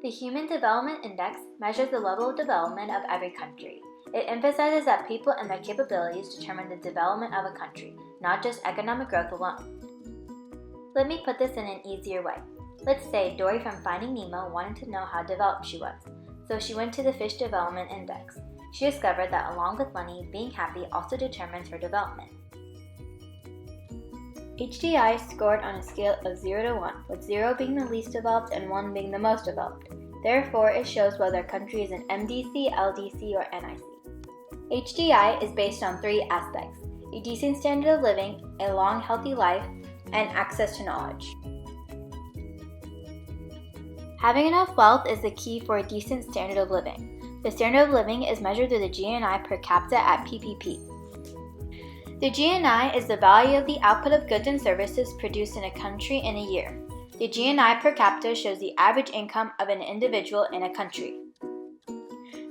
The Human Development Index measures the level of development of every country. It emphasizes that people and their capabilities determine the development of a country, not just economic growth alone. Let me put this in an easier way. Let's say Dory from Finding Nemo wanted to know how developed she was, so she went to the Fish Development Index. She discovered that along with money, being happy also determines her development. HDI scored on a scale of 0 to 1, with 0 being the least developed and 1 being the most developed. Therefore, it shows whether a country is an MDC, LDC, or NIC. HDI is based on 3 aspects: a decent standard of living, a long, healthy life, and access to knowledge. Having enough wealth is the key for a decent standard of living. The standard of living is measured through the GNI per capita at PPP. The GNI is the value of the output of goods and services produced in a country in a year. The GNI per capita shows the average income of an individual in a country.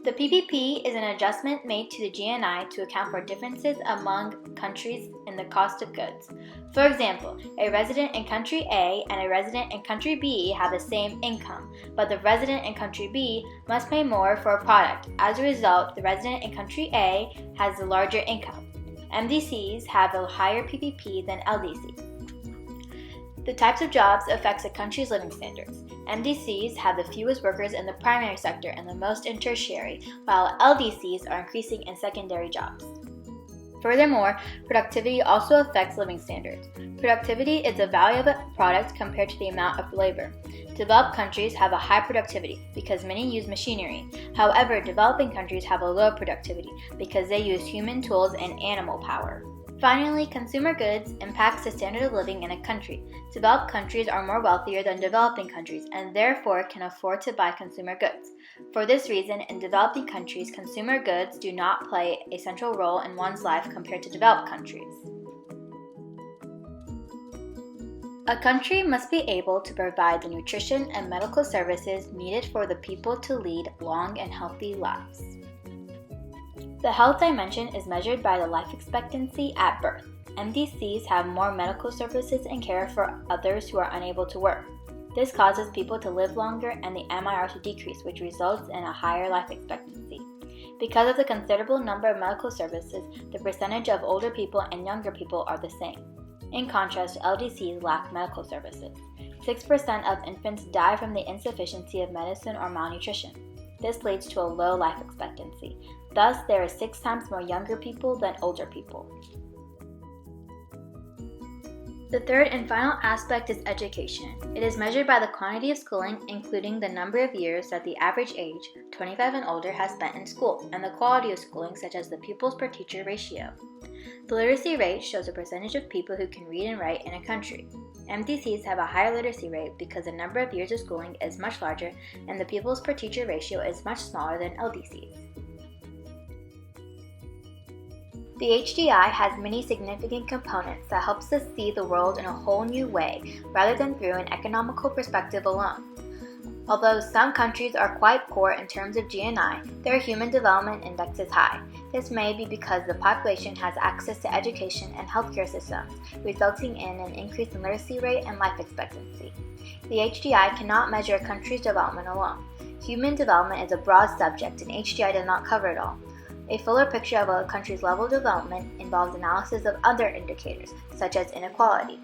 The PPP is an adjustment made to the GNI to account for differences among countries in the cost of goods. For example, a resident in country A and a resident in country B have the same income, but the resident in country B must pay more for a product. As a result, the resident in country A has a larger income. MDCs have a higher PPP than LDCs. The types of jobs affects a country's living standards. MDCs have the fewest workers in the primary sector and the most in tertiary, while LDCs are increasing in secondary jobs. Furthermore, productivity also affects living standards. Productivity is the value of a product compared to the amount of labor. Developed countries have a high productivity because many use machinery. However, developing countries have a low productivity because they use human tools and animal power. Finally, consumer goods impacts the standard of living in a country. Developed countries are more wealthier than developing countries and therefore can afford to buy consumer goods. For this reason, in developing countries, consumer goods do not play a central role in one's life compared to developed countries. A country must be able to provide the nutrition and medical services needed for the people to lead long and healthy lives. The health dimension is measured by the life expectancy at birth. MDCs have more medical services and care for others who are unable to work. This causes people to live longer and the MIR to decrease, which results in a higher life expectancy. Because of the considerable number of medical services, the percentage of older people and younger people are the same. In contrast, LDCs lack medical services. 6% of infants die from the insufficiency of medicine or malnutrition. This leads to a low life expectancy. Thus, there are 6 times more younger people than older people. The third and final aspect is education. It is measured by the quantity of schooling, including the number of years that the average age, 25 and older, has spent in school, and the quality of schooling, such as the pupils per teacher ratio. The literacy rate shows the percentage of people who can read and write in a country. MDCs have a higher literacy rate because the number of years of schooling is much larger and the pupils per teacher ratio is much smaller than LDCs. The HDI has many significant components that helps us see the world in a whole new way rather than through an economical perspective alone. Although some countries are quite poor in terms of GNI, their Human Development Index is high. This may be because the population has access to education and healthcare systems, resulting in an increase in literacy rate and life expectancy. The HDI cannot measure a country's development alone. Human development is a broad subject and HDI does not cover it all. A fuller picture of a country's level of development involves analysis of other indicators, such as inequality.